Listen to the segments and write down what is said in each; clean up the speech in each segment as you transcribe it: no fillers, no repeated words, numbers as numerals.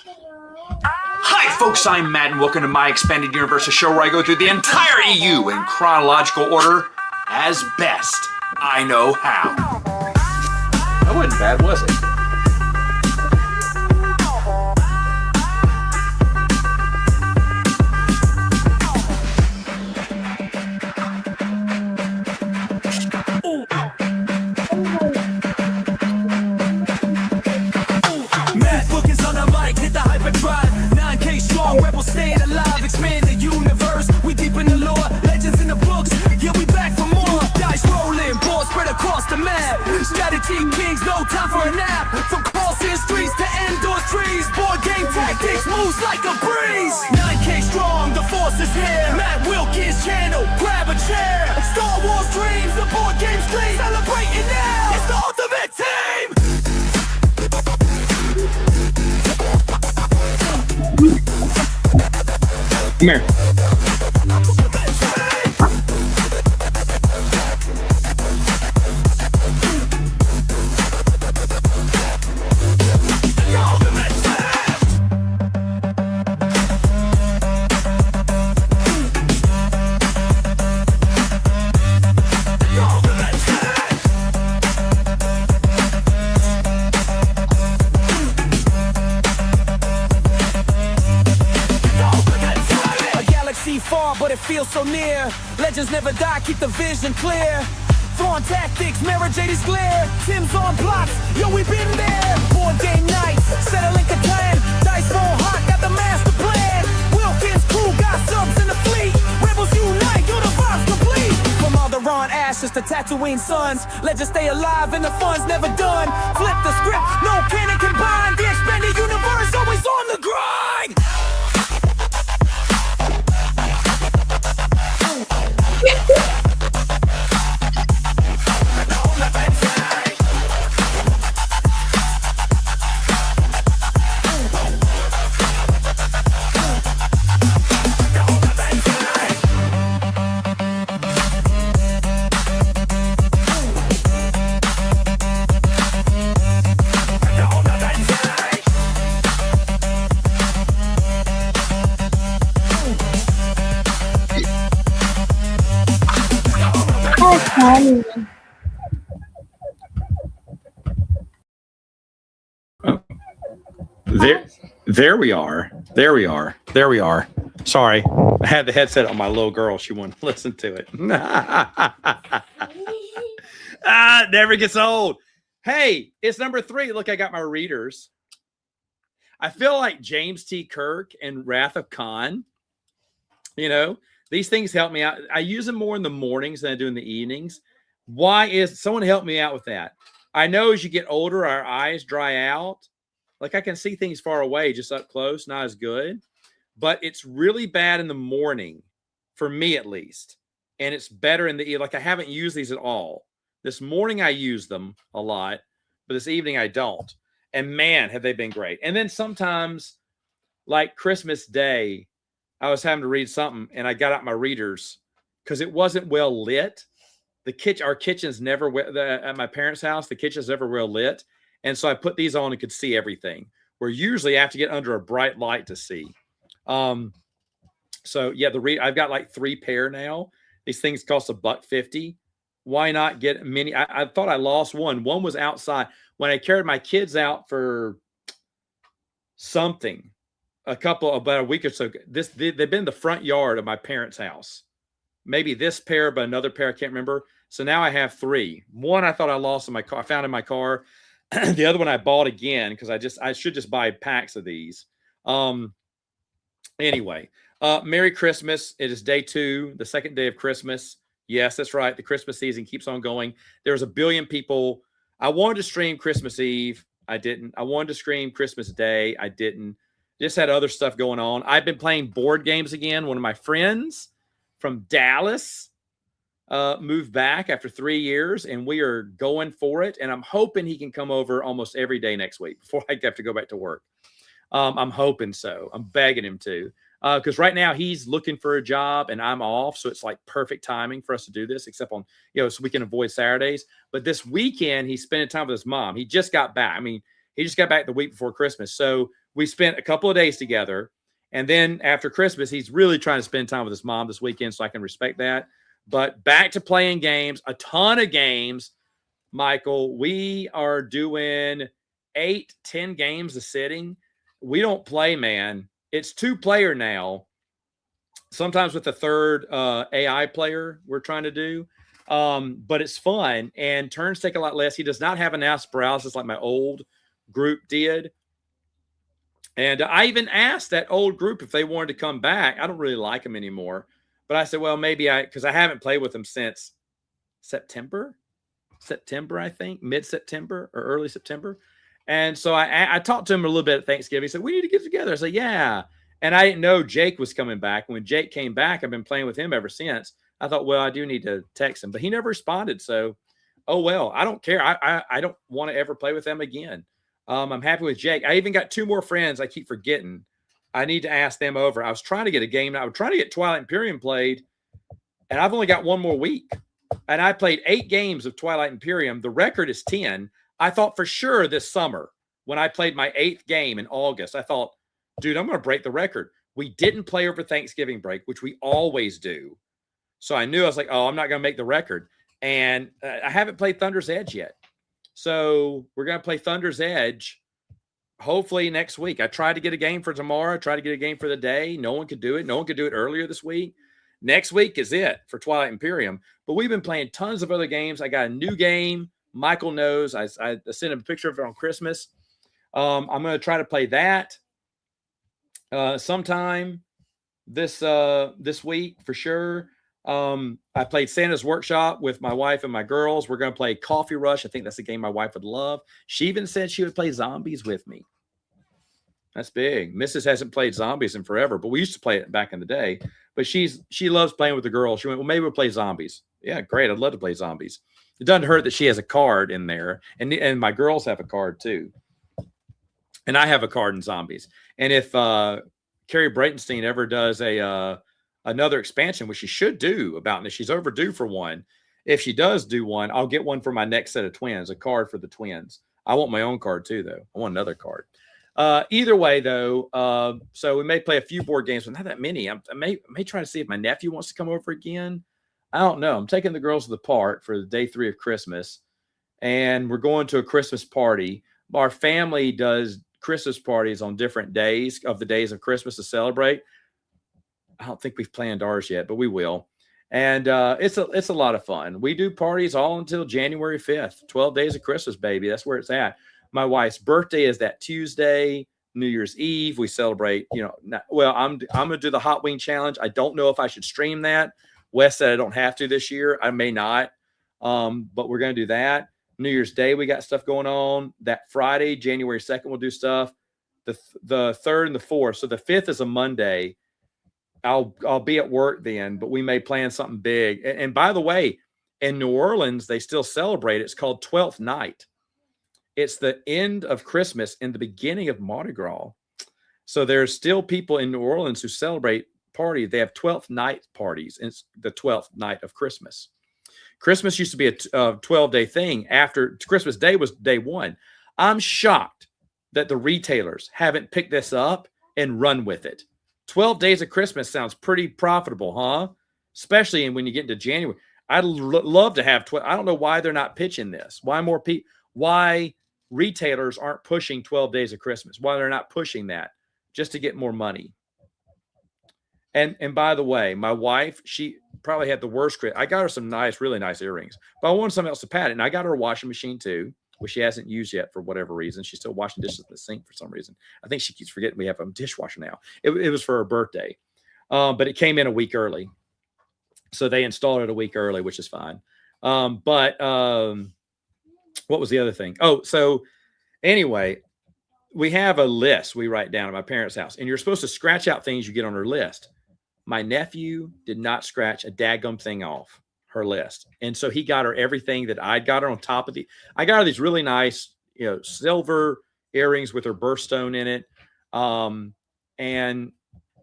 Hi folks, I'm Matt and welcome to my Expanded Universe, a show where I go through the entire EU in chronological order as best I know how. That wasn't bad, was it? Rebels staying alive, expand the universe. We deep in the lore, legends in the books. Yeah, we back for more. Dice rolling, balls spread across the map. Strategy kings, no time for a nap. From crossing streets to indoor trees, board game tactics moves like a breeze. 9K strong, the force is here. Matt Wilkins channel, grab a chair. Star Wars dreams, the board game's clean. Celebrating now, it's the ultimate team. Come here. Far, but it feels so near. Legends never die, keep the vision clear. Thrawn tactics, Mara Jady's glare. Tim's on blocks, yo, we been there. Board game nights, settling Catan. Dice roll hot, got the master plan. Wilkins crew got subs in the fleet. Rebels unite, universe complete. From Alderaan ashes to Tatooine suns, legends stay alive and the fun's never done. Flip the script, no canon combined. The expanded universe always on the grind. There we are. There we are. There we are. Sorry, I had the headset on my little girl. She wanted to listen to it. Never gets old. Hey, it's number 3. Look, I got my readers. I feel like James T. Kirk and Wrath of Khan. You know, these things help me out. I use them more in the mornings than I do in the evenings. Why is someone help me out with that? I know as you get older, our eyes dry out. Like I can see things far away, just up close, not as good. But it's really bad in the morning, for me at least. And it's better in the evening. Like I haven't used these at all. This morning I use them a lot, but this evening I don't. And man, have they been great. And then sometimes, like Christmas Day, I was having to read something and I got out my readers because it wasn't well lit. Our kitchen's never, at my parents' house, the kitchen's never well lit. And so I put these on and could see everything, where usually I have to get under a bright light to see. So yeah, I've got like 3 pair now. These things cost $1.50. Why not get many? I thought I lost one. One was outside when I carried my kids out for something, about a week or so. They've been in the front yard of my parents' house. Maybe this pair, but another pair I can't remember. So now I have 3. One I thought I lost in my car. I found in my car. The other one I bought again because I should just buy packs of these. Anyway, Merry Christmas. It is day 2, the second day of Christmas. Yes, that's right. The Christmas season keeps on going. There's a billion people. I wanted to stream Christmas Eve. I didn't. I wanted to stream Christmas Day. I didn't. Just had other stuff going on. I've been playing board games again. One of my friends from Dallas moved back after 3 years, and we are going for it. And I'm hoping he can come over almost every day next week before I have to go back to work. I'm hoping so. I'm begging him to. Because right now he's looking for a job and I'm off. So it's like perfect timing for us to do this, except on, so we can avoid Saturdays. But this weekend, he's spending time with his mom. He just got back. I mean, he just got back the week before Christmas. So we spent a couple of days together. And then after Christmas, he's really trying to spend time with his mom this weekend, so I can respect that. But back to playing games, a ton of games, Michael. We are doing 8-10 games a sitting. We don't play, man. It's 2-player now. Sometimes with the third AI player we're trying to do. But it's fun, and turns take a lot less. He does not have analysis paralysis like my old group did. And I even asked that old group if they wanted to come back. I don't really like them anymore. But I said, well, maybe because I haven't played with them since September, I think, mid-September or early September. And so I talked to him a little bit at Thanksgiving. He said, we need to get together. I said, yeah. And I didn't know Jake was coming back. When Jake came back, I've been playing with him ever since. I thought, well, I do need to text him. But he never responded. So, oh, well, I don't care. I don't want to ever play with them again. I'm happy with Jake. I even got 2 more friends I keep forgetting. I need to ask them over. I was trying to get a game. I was trying to get Twilight Imperium played, and I've only got 1 more week. And I played 8 games of Twilight Imperium. The record is 10. I thought for sure this summer when I played my 8th game in August, I thought, dude, I'm going to break the record. We didn't play over Thanksgiving break, which we always do. So I knew, I was like, oh, I'm not going to make the record. And I haven't played Thunder's Edge yet. So we're going to play Thunder's Edge hopefully next week. I tried to get a game for tomorrow. I tried to get a game for the day. No one could do it. No one could do it earlier this week. Next week is it for Twilight Imperium. But we've been playing tons of other games. I got a new game. Michael knows. I sent him a picture of it on Christmas. I'm going to try to play that sometime this week for sure. I played Santa's Workshop with my wife and my girls. We're going to play Coffee Rush. I think that's a game my wife would love. She even said she would play Zombies with me. That's big. Mrs. hasn't played Zombies in forever, but we used to play it back in the day. But she loves playing with the girls. She went, well, maybe we'll play Zombies. Yeah, great. I'd love to play Zombies. It doesn't hurt that she has a card in there, and my girls have a card too. And I have a card in Zombies. And if Carrie Breitenstein ever does another expansion, which she should do about this, she's overdue for one. If she does do one, I'll get one for my next set of twins, a card for the twins. I want my own card too, though. I want another card. Either way, though, so we may play a few board games, but not that many. I may try to see if my nephew wants to come over again. I don't know. I'm taking the girls to the park for the day 3 of Christmas, and we're going to a Christmas party. Our family does Christmas parties on different days of the days of Christmas to celebrate. I don't think we've planned ours yet, but we will. And it's a lot of fun. We do parties all until January 5th, 12 days of Christmas, baby. That's where it's at. My wife's birthday is that Tuesday, New Year's Eve. We celebrate, I'm going to do the Hot Wing Challenge. I don't know if I should stream that. Wes said I don't have to this year. I may not, but we're going to do that. New Year's Day, we got stuff going on. That Friday, January 2nd, we'll do stuff. The 3rd and the 4th. So the 5th is a Monday. I'll be at work then, but we may plan something big. And by the way, in New Orleans, they still celebrate. It's called 12th Night. It's the end of Christmas and the beginning of Mardi Gras. So there's still people in New Orleans who celebrate parties. They have 12th night parties. And it's the 12th night of Christmas. Christmas used to be a 12-day thing. After Christmas Day was day 1. I'm shocked that the retailers haven't picked this up and run with it. 12 days of Christmas sounds pretty profitable, huh? Especially when you get into January. I'd love to have 12. I don't know why they're not pitching this. Why retailers aren't pushing 12 days of Christmas? Why they're not pushing that just to get more money? And by the way, my wife, she probably had the worst. I got her some really nice earrings, but I wanted something else to pat it. And I got her a washing machine too, which she hasn't used yet for whatever reason. She's still washing dishes in the sink for some reason. I think she keeps forgetting we have a dishwasher now. It was for her birthday, but it came in a week early. So they installed it a week early, which is fine. But what was the other thing? Oh, so anyway, we have a list we write down at my parents' house, and you're supposed to scratch out things you get on her list. My nephew did not scratch a daggum thing off her list. And so he got her everything that I got her on top of I got her these really nice, silver earrings with her birthstone in it. And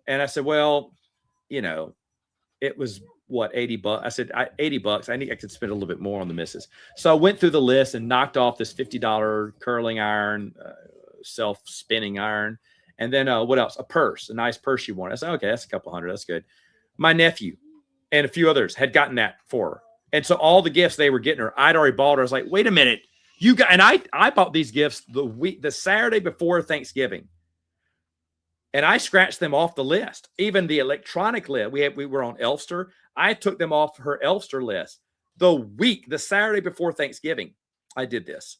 I said, well, it was what, $80. I said, $80. I think I could spend a little bit more on the missus. So I went through the list and knocked off this $50 curling iron, self-spinning iron. And then what else? A purse, a nice purse she wanted. I said, okay, that's a couple hundred. That's good. My nephew and a few others had gotten that for her. And so all the gifts they were getting her, I'd already bought her. I was like, wait a minute. You got, and I bought these gifts the Saturday before Thanksgiving. And I scratched them off the list. Even the electronic list. We were on Elfster. I took them off her Elfster list. The Saturday before Thanksgiving, I did this.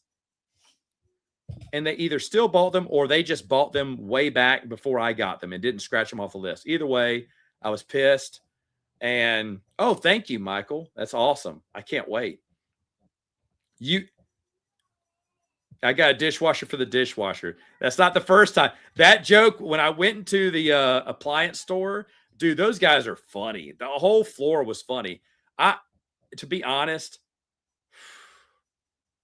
And they either still bought them or they just bought them way back before I got them and didn't scratch them off the list. Either way, I was pissed. And, oh, thank you, Michael. That's awesome. I can't wait. I got a dishwasher for the dishwasher. That's not the first time. That joke, when I went into the appliance store, dude, those guys are funny. The whole floor was funny. To be honest,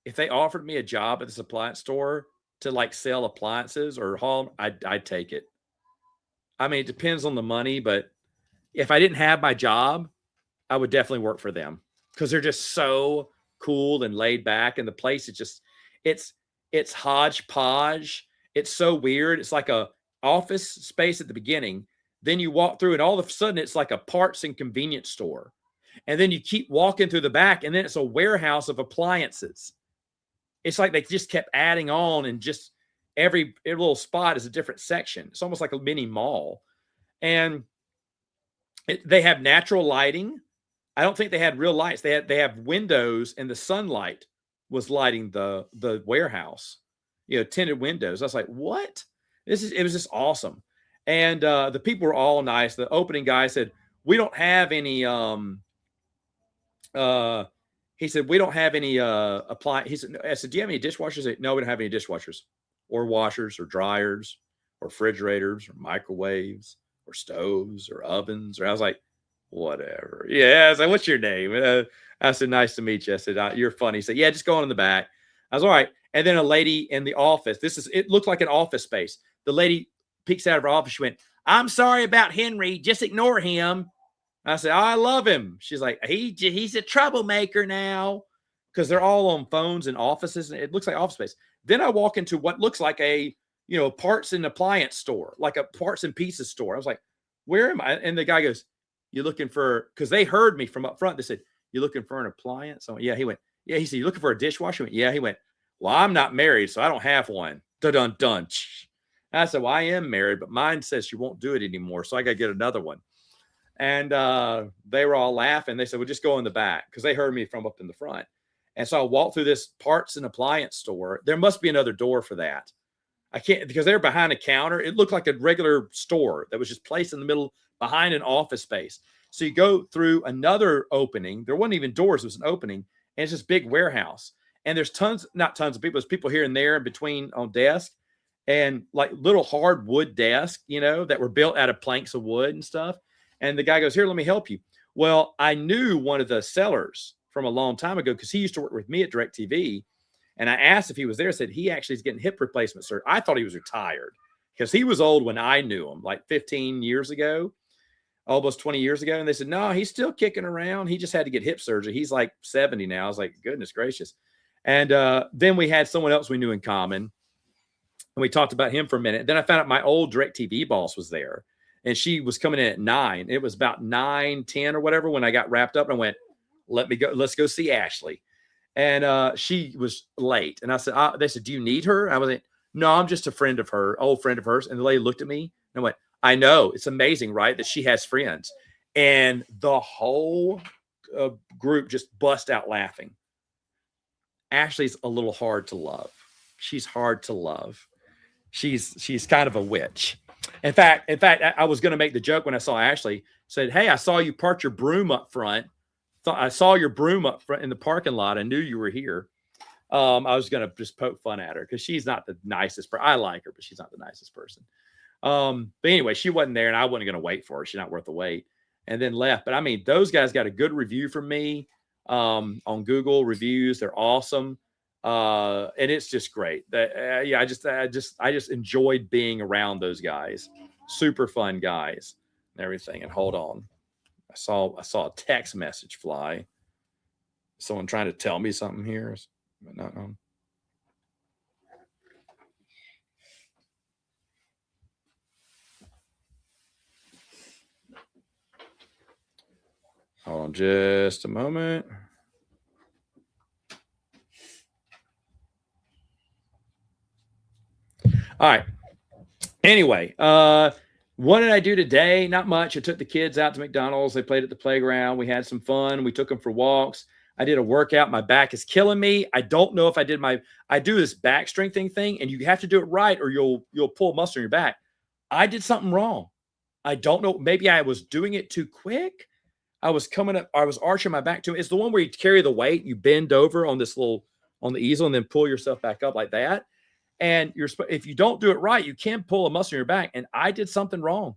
if they offered me a job at this appliance store to like sell appliances or haul, I'd take it. I mean, it depends on the money, but if I didn't have my job, I would definitely work for them because they're just so cool and laid back. And the place is just, it's hodgepodge. It's so weird. It's like a office space at the beginning. Then you walk through and all of a sudden it's like a parts and convenience store. And then you keep walking through the back and then it's a warehouse of appliances. It's like they just kept adding on and just every little spot is a different section. It's almost like a mini mall. And they have natural lighting. I don't think they had real lights. They have windows and the sunlight was lighting the warehouse, tinted windows. I was like, what? It was just awesome. And the people were all nice. The opening guy said, we don't have any, he said, we don't have any appliance. I said, do you have any dishwashers? Said, no, we don't have any dishwashers or washers or dryers or refrigerators or microwaves or stoves or ovens. Or I was like, whatever. Yeah. I was like, what's your name? I said, nice to meet you. I said, you're funny. He said, yeah, just go on in the back. I was all right. And then a lady in the office, it looked like an office space. The lady peeks out of her office. She went, I'm sorry about Henry. Just ignore him. I said, I love him. She's like, he's a troublemaker now because they're all on phones and offices. And it looks like office space. Then I walk into what looks like a, parts and appliance store, like a parts and pieces store. I was like, where am I? And the guy goes, you looking for, because they heard me from up front. They said, you looking for an appliance? I went, yeah. He went, yeah. He said, you looking for a dishwasher? I went, yeah. He went, well, I'm not married, so I don't have one. Dun dun. I said, well, I am married, but mine says she won't do it anymore. So I got to get another one. And they were all laughing. They said, well, just go in the back because they heard me from up in the front. And so I walked through this parts and appliance store. There must be another door for that. I can't, because they're behind a counter. It looked like a regular store that was just placed in the middle behind an office space. So you go through another opening. There wasn't even doors. It was an opening. And it's this big warehouse. And there's not tons of people. There's people here and there in between on desk and like little hard wood desks, that were built out of planks of wood and stuff. And the guy goes, here, let me help you. Well, I knew one of the sellers from a long time ago because he used to work with me at DirecTV. And I asked if he was there. I said, he actually is getting hip replacement surgery. I thought he was retired because he was old when I knew him, like 15 years ago, almost 20 years ago. And they said, no, he's still kicking around. He just had to get hip surgery. He's like 70 now. I was like, goodness gracious. And then we had someone else we knew in common. And we talked about him for a minute. Then I found out my old DirecTV boss was there. And she was coming in at 9. It was about 9:10 or whatever when I got wrapped up. And I went, let's go see Ashley. And she was late. And I said, they said, do you need her? I was like, no, I'm just a friend of her, old friend of hers. And the lady looked at me and I went, I know. It's amazing, right? That she has friends. And the whole group just bust out laughing. Ashley's a little hard to love. She's hard to love. She's kind of a witch. In fact, I was going to make the joke when I saw Ashley. Said, hey, I saw you park your broom up front. I saw your broom up front in the parking lot. I knew you were here. I was going to just poke fun at her because she's not the nicest person. I like her, but she's not the nicest person. But anyway, she wasn't there and I wasn't going to wait for her. She's not worth the wait. And then left. But I mean, those guys got a good review from me on Google reviews. They're awesome. And it's just great. I just enjoyed being around those guys. Super fun guys and everything. And hold on. I saw a text message fly. Someone trying to tell me something here. No. on just a moment. All right. Anyway, what did I do today? Not much. I took the kids out to McDonald's. They played at the playground. We had some fun. We took them for walks. I did a workout. My back is killing me. I don't know if I do this back strengthening thing, and you have to do it right or you'll pull muscle in your back. I did something wrong. I don't know. Maybe I was doing it too quick. I was coming up. I was arching my back too. It's the one where you carry the weight, you bend over on the easel and then pull yourself back up like that. And if you don't do it right, you can pull a muscle in your back. And I did something wrong.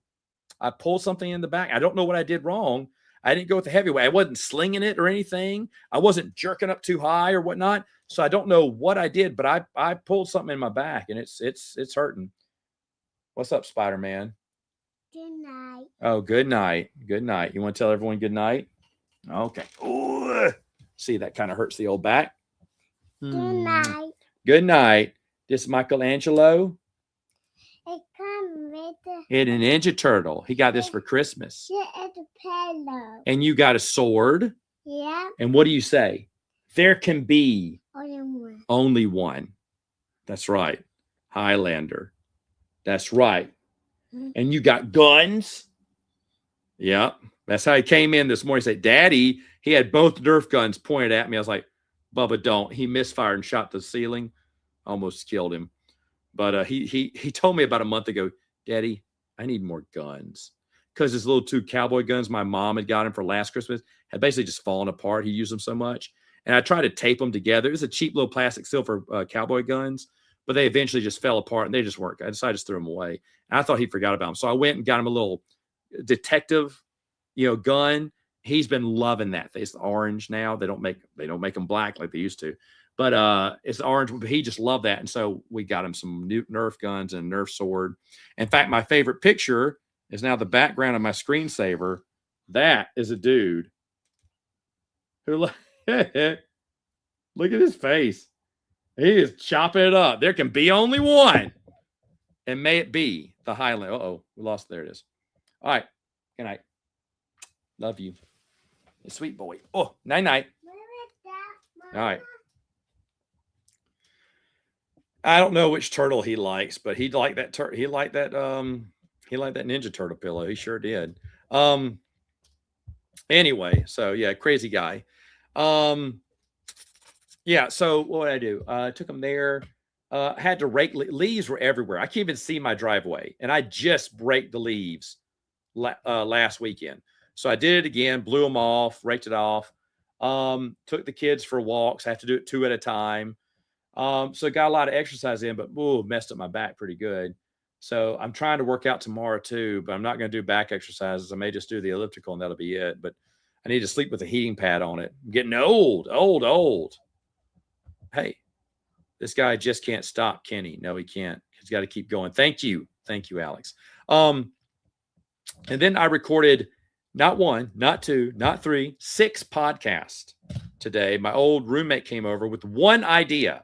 I pulled something in the back. I don't know what I did wrong. I didn't go with the heavy weight. I wasn't slinging it or anything. I wasn't jerking up too high or whatnot. So I don't know what I did, but I pulled something in my back and it's hurting. What's up, Spider-Man? Good night. Oh, good night. Good night. You want to tell everyone good night? Okay. Ooh. See, that kind of hurts the old back. Good night. Good night. This Michelangelo. It comes with the It's a Ninja Turtle. He got this for Christmas. it's a pillow. And you got a sword. Yeah, And what do you say? There can be only one. only one. That's right. Highlander. That's right. And you got guns. Yep. That's how he came in this morning. He said, Daddy, he had both Nerf guns pointed at me. I was like, Bubba, don't. He misfired and shot the ceiling. Almost killed him. But he told me about a month ago, Daddy, I need more guns. Because his little 2 cowboy guns my mom had got him for last Christmas had basically just fallen apart. He used them so much. And I tried to tape them together. It was a cheap little plastic silver cowboy guns, but they eventually just fell apart and they just weren't. I decided to just throw them away. And I thought he forgot about them. So I went and got him a little detective, gun. He's been loving that. It's orange now. They don't make them black like they used to. But it's orange. He just loved that. And so we got him some new Nerf guns and a Nerf sword. In fact, my favorite picture is now the background of my screensaver. That is a dude who, look at his face. He is chopping it up. There can be only one. And may it be the Highlander. Uh-oh, we lost. There it is. All right. Good night. Love you. Sweet boy. Oh, night-night. Where is that, All right. I don't know which turtle he likes, but he liked that he liked that Ninja Turtle pillow. He sure did. Anyway, so yeah, crazy guy. Yeah, so what did I do? I took him there. Had to rake leaves were everywhere. I can't even see my driveway, and I just raked the leaves last weekend. So I did it again, blew them off, raked it off. Took the kids for walks. I have to do it 2 at a time. So got a lot of exercise in, but messed up my back pretty good. So I'm trying to work out tomorrow too, but I'm not going to do back exercises. I may just do the elliptical and that'll be it. But I need to sleep with a heating pad on it. I'm getting old. Hey, this guy just can't stop, Kenny. No, he can't. He's got to keep going. Thank you, Alex. And then I recorded not 1, not 2, not 3, 6 podcasts today. My old roommate came over with one idea.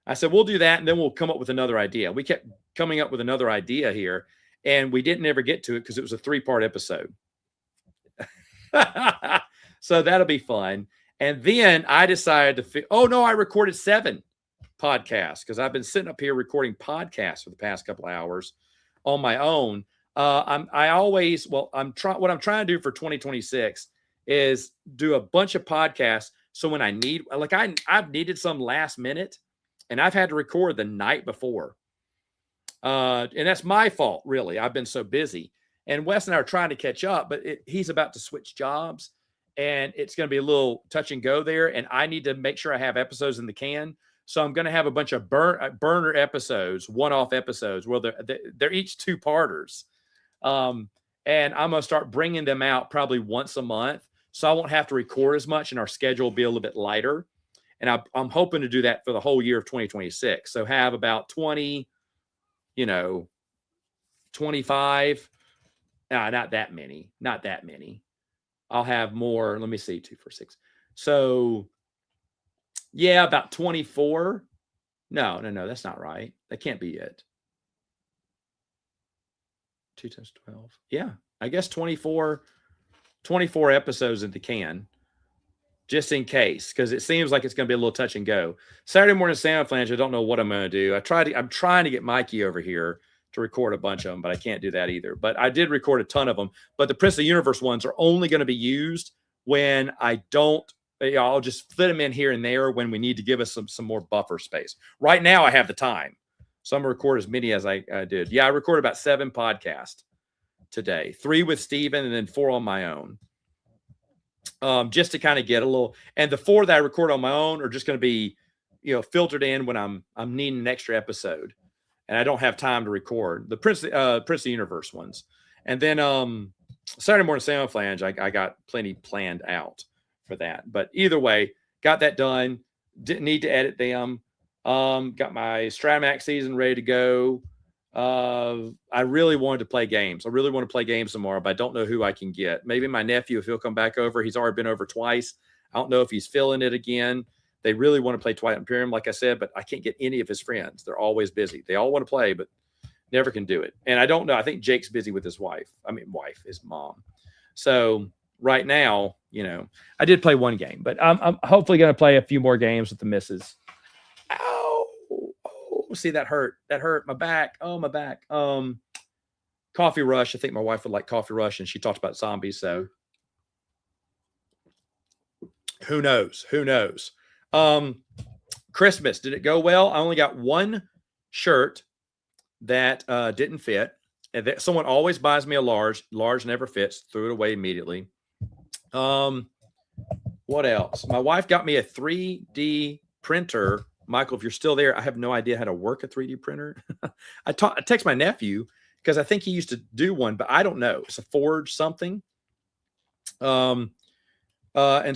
I said, we'll do that, and then we'll come up with another idea. We kept coming up with another idea here, and we didn't ever get to it because it was a 3-part episode. So that'll be fun. And then I decided to I recorded 7 podcasts because I've been sitting up here recording podcasts for the past couple of hours on my own. What I'm trying to do for 2026 is do a bunch of podcasts. So when I need, I've needed some last minute, and I've had to record the night before. And that's my fault, really. I've been so busy. And Wes and I are trying to catch up, but he's about to switch jobs, and it's going to be a little touch and go there. And I need to make sure I have episodes in the can. So I'm going to have a bunch of burner episodes, one-off episodes, where they're each 2-parters. And I'm going to start bringing them out probably once a month. So I won't have to record as much, and our schedule will be a little bit lighter. And I'm hoping to do that for the whole year of 2026. So have about 20, 25. Not that many. I'll have more. Let me see, 2, 4, 6. So yeah, about 24. No, that's not right. That can't be it. 2 times 12. Yeah, I guess 24 24 episodes in the can, just in case, because it seems like it's going to be a little touch and go. Saturday morning Salmon Flange, I don't know what I'm going to do. I'm trying to get Mikey over here to record a bunch of them, but I can't do that either. But I did record a ton of them. But the Prince of the Universe ones are only going to be used when I don't. I'll just fit them in here and there when we need to give us some more buffer space. Right now, I have the time, so I'm going to record as many as I did. Yeah, I recorded about 7 podcasts today, 3 with Steven and then 4 on my own. Just to kind of get a little, and the 4 that I record on my own are just going to be, filtered in when I'm needing an extra episode, and I don't have time to record the Prince of the Universe ones. And then Saturday morning Salmon Flange, I got plenty planned out for that. But either way, got that done. Didn't need to edit them. Got my Stratomax season ready to go. I really wanted to play games. I really want to play games tomorrow, but I don't know who I can get. Maybe my nephew, if he'll come back over. He's already been over twice. I don't know if he's feeling it again. They really want to play Twilight Imperium, like I said, but I can't get any of his friends. They're always busy. They all want to play, but never can do it. And I don't know. I think Jake's busy with his his mom. So right now, I did play one game, but I'm hopefully going to play a few more games with the missus. Ow. Oh, see, that hurt. That hurt my back. Oh, my back. Coffee Rush. I think my wife would like Coffee Rush, and she talked about zombies. So who knows? Who knows? Christmas. Did it go well? I only got one shirt that didn't fit. And someone always buys me a large. Large never fits. Threw it away immediately. What else? My wife got me a 3D printer. Michael, if you're still there, I have no idea how to work a 3D printer. I text my nephew because I think he used to do one, but I don't know. It's a Forge something. And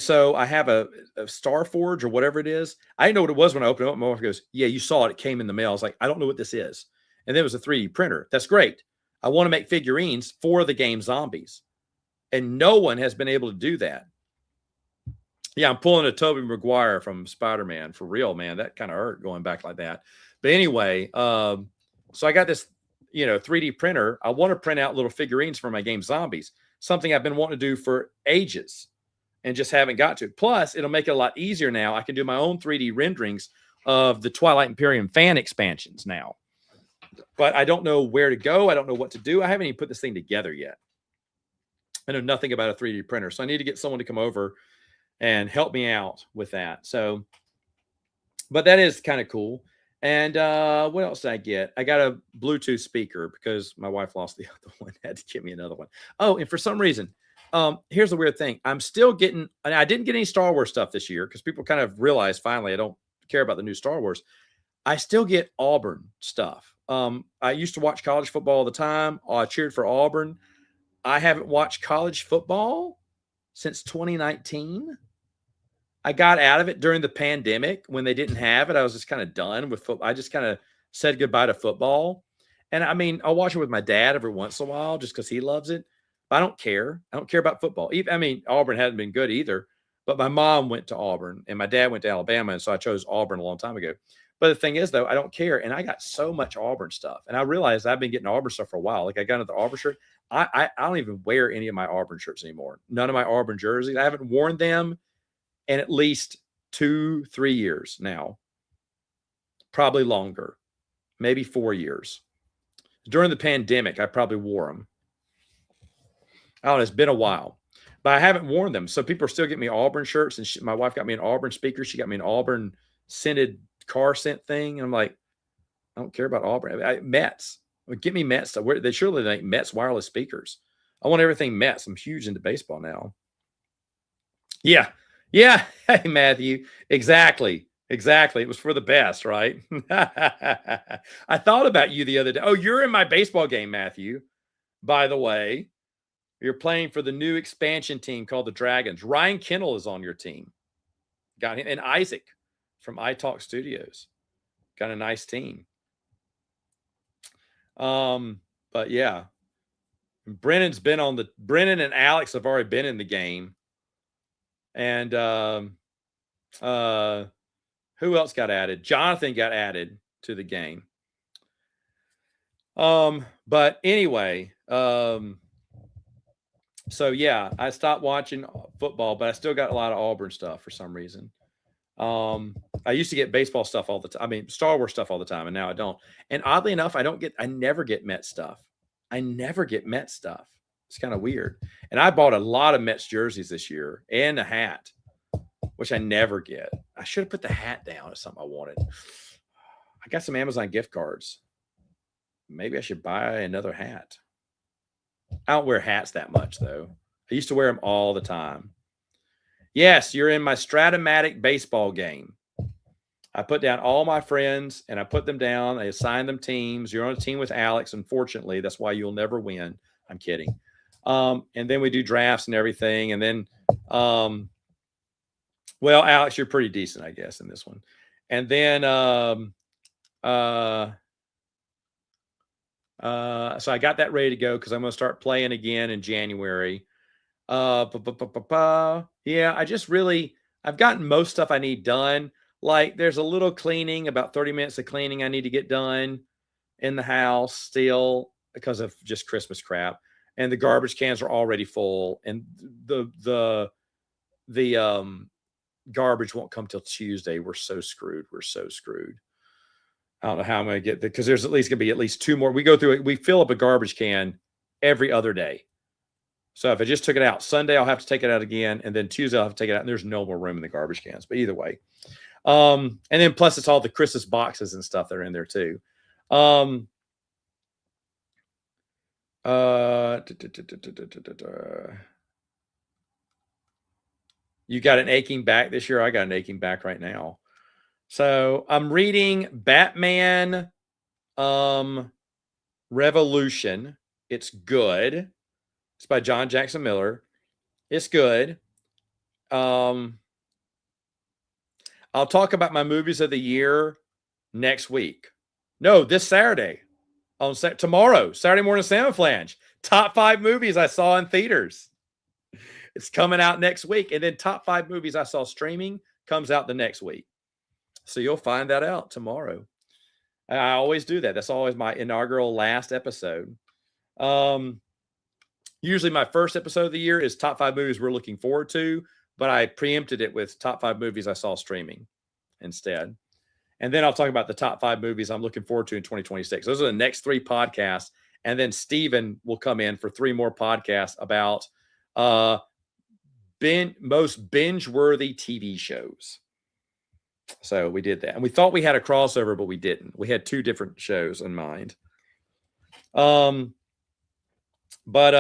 so I have a Star Forge or whatever it is. I didn't know what it was when I opened it up. My wife goes, "Yeah, you saw it. It came in the mail." I was like, "I don't know what this is." And then it was a 3D printer. That's great. I want to make figurines for the game Zombies. And no one has been able to do that. Yeah, I'm pulling a Tobey Maguire from Spider-Man for real, man. That kind of hurt going back like that. But anyway, so I got this, 3D printer. I want to print out little figurines for my game Zombies, something I've been wanting to do for ages and just haven't got to. Plus, it'll make it a lot easier now. I can do my own 3D renderings of the Twilight Imperium fan expansions now. But I don't know where to go. I don't know what to do. I haven't even put this thing together yet. I know nothing about a 3D printer. So I need to get someone to come over and help me out with that. So, but that is kind of cool. And what else did I get? I got a Bluetooth speaker because my wife lost the other one. Had to get me another one. Oh, and for some reason, here's the weird thing. I'm still getting, and I didn't get any Star Wars stuff this year because people kind of realized finally I don't care about the new Star Wars. I still get Auburn stuff. I used to watch college football all the time. I cheered for Auburn. I haven't watched college football since 2019. I got out of it during the pandemic when they didn't have it. I was just kind of done with football. I just kind of said goodbye to football. And I mean, I'll watch it with my dad every once in a while just because he loves it. But I don't care. I don't care about football. Auburn hadn't been good either. But my mom went to Auburn and my dad went to Alabama. And so I chose Auburn a long time ago. But the thing is, though, I don't care. And I got so much Auburn stuff. And I realized I've been getting Auburn stuff for a while. Like I got into the Auburn shirt. I don't even wear any of my Auburn shirts anymore. None of my Auburn jerseys. I haven't worn them in at least 2-3 years now. Probably longer. Maybe 4 years. During the pandemic, I probably wore them. I don't know. It's been a while. But I haven't worn them. So people are still getting me Auburn shirts. And my wife got me an Auburn speaker. She got me an Auburn scented car scent thing. And I'm like, I don't care about Auburn. Mets. Get me Mets stuff. They surely make Mets wireless speakers. I want everything Mets. I'm huge into baseball now. Yeah. Yeah. Hey, Matthew. Exactly. It was for the best, right? I thought about you the other day. Oh, you're in my baseball game, Matthew. By the way, you're playing for the new expansion team called the Dragons. Ryan Kennel is on your team. Got him. And Isaac from iTalk Studios. Got a nice team. But yeah, Brennan and Alex have already been in the game. And, who else got added? Jonathan got added to the game. But anyway, So yeah, I stopped watching football, but I still got a lot of Auburn stuff for some reason. I used to get baseball stuff all the time. I mean, Star Wars stuff all the time, and now I don't. And oddly enough, I never get Met stuff. I never get Met stuff. It's kind of weird. And I bought a lot of Mets jerseys this year and a hat, which I never get. I should have put the hat down as something I wanted. I got some Amazon gift cards. Maybe I should buy another hat. I don't wear hats that much, though. I used to wear them all the time. Yes, you're in my Stratomatic baseball game. I put down all my friends, and I put them down. I assign them teams. You're on a team with Alex, unfortunately. That's why you'll never win. I'm kidding. And then we do drafts and everything. And then, well, Alex, you're pretty decent, I guess, in this one. And then, so I got that ready to go because I'm going to start playing again in January. Yeah, I've gotten most stuff I need done. Like there's a little cleaning, about 30 minutes of cleaning I need to get done in the house still because of just Christmas crap. And the garbage cans are already full, and the garbage won't come till Tuesday. We're so screwed. I don't know how I'm going to get there because there's at least going to be at least 2 more. We go through it. We fill up a garbage can every other day. So if I just took it out Sunday, I'll have to take it out again. And then Tuesday, I'll have to take it out. And there's no more room in the garbage cans. But either way. And then plus it's all the Christmas boxes and stuff that are in there too. You got an aching back this year? I got an aching back right now. So I'm reading Batman Revolution. It's good. It's by John Jackson Miller. It's good. I'll talk about my movies of the year next week. No, this Saturday. Tomorrow, Saturday morning Salmon Flange. Top 5 movies I saw in theaters. It's coming out next week. And then top 5 movies I saw streaming comes out the next week. So you'll find that out tomorrow. I always do that. That's always my inaugural last episode. Usually my first episode of the year is top 5 movies we're looking forward to, but I preempted it with top 5 movies I saw streaming instead. And then I'll talk about the top 5 movies I'm looking forward to in 2026. Those are the next 3 podcasts. And then Steven will come in for 3 more podcasts about most binge-worthy TV shows. So we did that. And we thought we had a crossover, but we didn't. We had 2 different shows in mind. What was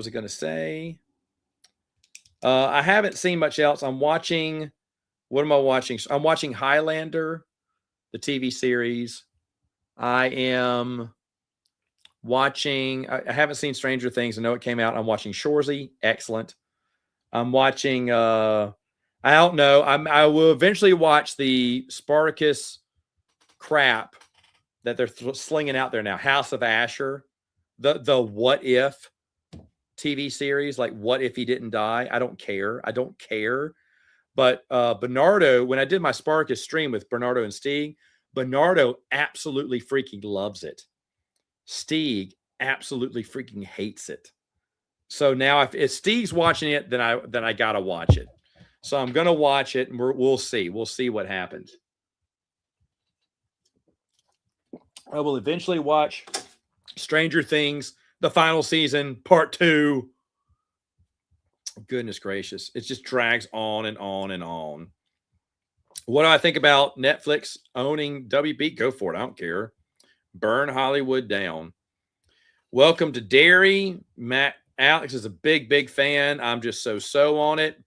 I going to say? I haven't seen much else. What am I watching? I'm watching Highlander, the TV series. I am watching, I haven't seen Stranger Things. I know it came out. I'm watching Shoresy. Excellent. I'm watching, I don't know. I will eventually watch the Spartacus crap that they're slinging out there now. House of Asher, the What If TV series, like what if he didn't die? I don't care. But Bernardo, when I did my Spartacus stream with Bernardo and Stieg, Bernardo absolutely freaking loves it. Stieg absolutely freaking hates it. So now if Stieg's watching it, then I gotta watch it. So I'm gonna watch it, and we'll see. We'll see what happens. I will eventually watch Stranger Things, the final season, part 2. Goodness gracious. It just drags on and on and on. What do I think about Netflix owning WB? Go for it. I don't care. Burn Hollywood down. Welcome to Derry. Matt Alex is a big fan. I'm just so on it.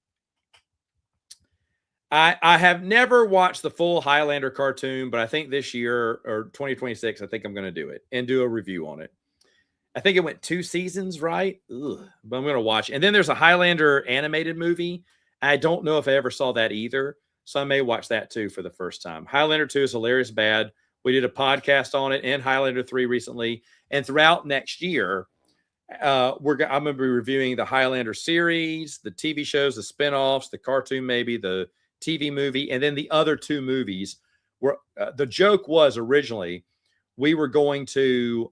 I have never watched the full Highlander cartoon, but I think this year or 2026, I think I'm going to do it and do a review on it. I think it went 2 seasons, right? Ugh, but I'm going to watch it. And then there's a Highlander animated movie. I don't know if I ever saw that either. So I may watch that too for the first time. Highlander 2 is hilarious bad. We did a podcast on it and Highlander 3 recently. And throughout next year, I'm going to be reviewing the Highlander series, the TV shows, the spinoffs, the cartoon, maybe the TV movie, and then the other 2 movies. Where the joke was originally we were going to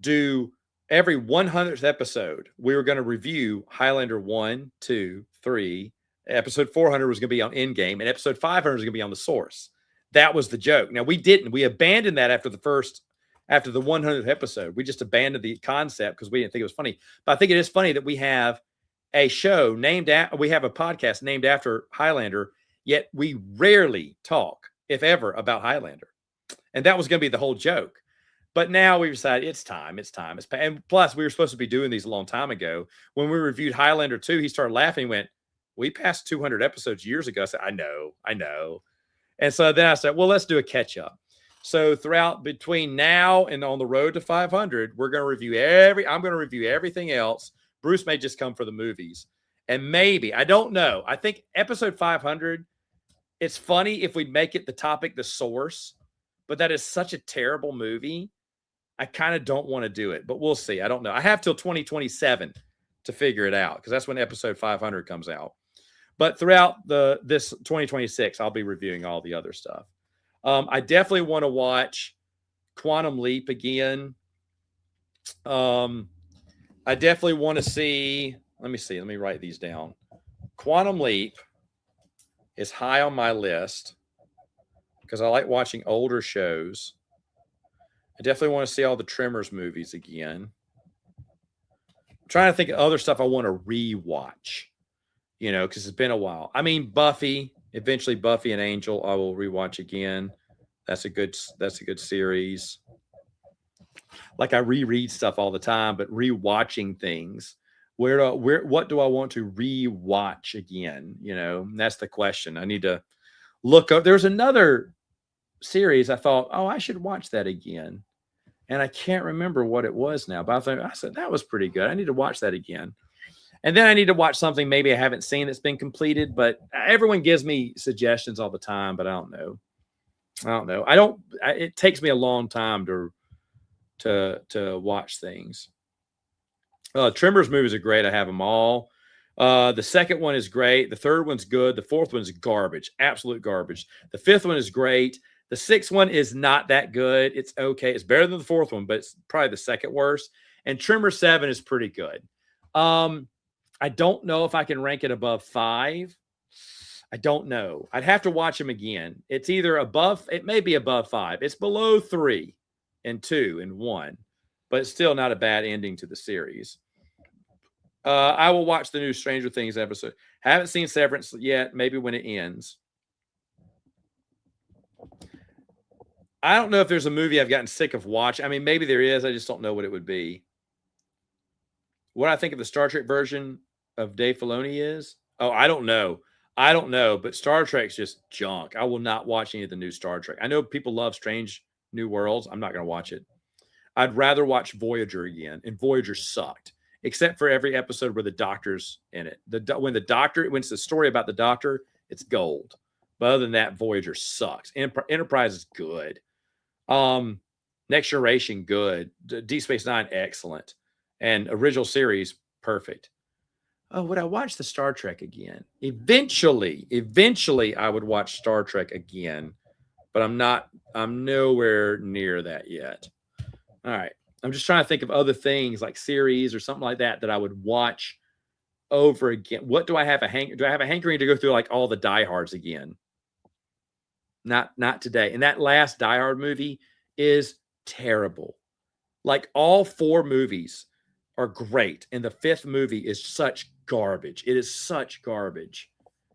do every 100th episode, we were going to review Highlander 1, 2, 3. Episode 400 was going to be on Endgame, and episode 500 was going to be on The Source. That was the joke. Now, we didn't. We abandoned that after the 100th episode. We just abandoned the concept because we didn't think it was funny. But I think it is funny that we have a show we have a podcast named after Highlander, yet we rarely talk, if ever, about Highlander. And that was going to be the whole joke. But now we decided it's time. And plus, we were supposed to be doing these a long time ago. When we reviewed Highlander 2, he started laughing. He went, we passed 200 episodes years ago. I said, I know. And so then I said, well, let's do a catch up. So between now and on the road to 500, I'm going to review everything else. Bruce may just come for the movies. And maybe, I don't know. I think episode 500, it's funny if we make it the topic, The Source, but that is such a terrible movie. I kind of don't want to do it, but we'll see. I don't know. I have till 2027 to figure it out because that's when episode 500 comes out. But throughout this 2026, I'll be reviewing all the other stuff. I definitely want to watch Quantum Leap again. I definitely want to see. Let me write these down. Quantum Leap is high on my list because I like watching older shows. I definitely want to see all the Tremors movies again. I'm trying to think of other stuff I want to rewatch, because it's been a while. I mean, Buffy, eventually Buffy and Angel, I will rewatch again. That's a good series. Like I reread stuff all the time, but rewatching things. What do I want to rewatch again? That's the question. I need to look up. There's another series I thought, I should watch that again. And I can't remember what it was now, but I said, that was pretty good. I need to watch that again. And then I need to watch something maybe I haven't seen that's been completed, but everyone gives me suggestions all the time, but I don't know. It takes me a long time to watch things. Tremors movies are great. I have them all. The second one is great. The third one's good. The fourth one's garbage, absolute garbage. The fifth one is great. The sixth one is not that good. It's okay. It's better than the fourth one, but it's probably the second worst. And Tremor 7 is pretty good. I don't know if I can rank it above 5. I don't know. I'd have to watch them again. It's either above, it may be above 5. It's below 3 and 2 and 1, but it's still not a bad ending to the series. I will watch the new Stranger Things episode. Haven't seen Severance yet. Maybe when it ends. I don't know if there's a movie I've gotten sick of watching. I mean, maybe there is. I just don't know what it would be. What I think of the Star Trek version of Dave Filoni is? Oh, I don't know. But Star Trek's just junk. I will not watch any of the new Star Trek. I know people love Strange New Worlds. I'm not going to watch it. I'd rather watch Voyager again, and Voyager sucked, except for every episode where the Doctor's in it. When it's the story about the Doctor, it's gold. But other than that, Voyager sucks. Enterprise is good. Next Generation, good. Deep Space Nine, excellent. And original series, perfect. Oh, would I watch the Star Trek again? Eventually, I would watch Star Trek again, but I'm nowhere near that yet. All right. I'm just trying to think of other things like series or something like that I would watch over again. What do I have do I have a hankering to go through like all the Die Hards again? Not today. And that last Die Hard movie is terrible. Like all 4 movies are great. And the 5th movie is such garbage. It is such garbage.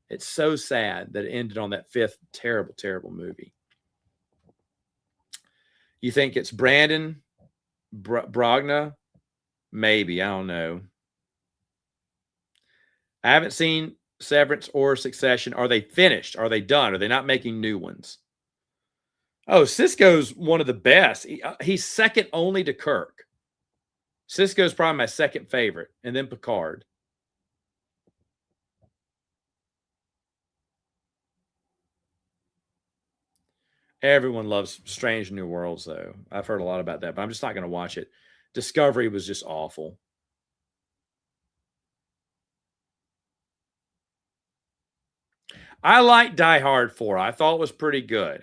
It's so sad that it ended on that 5th terrible, terrible movie. You think it's Brandon Brogna? Maybe. I don't know. I haven't seen Severance or Succession. Are they finished? Are they done? Are they not making new ones? Oh, Sisko's one of the best. He's second only to Kirk. Sisko's probably my second favorite, and then Picard. Everyone loves Strange New Worlds, though. I've heard a lot about that, but I'm just not going to watch it. Discovery was just awful. I like Die Hard 4. I thought it was pretty good.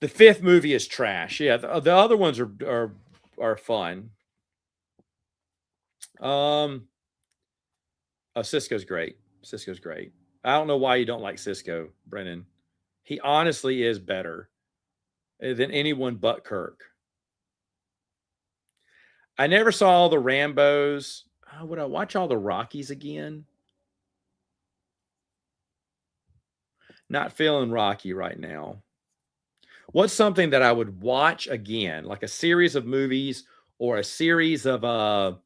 The fifth movie is trash. Yeah, the other ones are fun. Cisco's great. Cisco's great. I don't know why you don't like Cisco, Brennan. He honestly is better than anyone but Kirk. I never saw all the Rambos. Would I watch all the Rockies again? Not feeling Rocky right now. What's something that I would watch again, like a series of movies or a series of a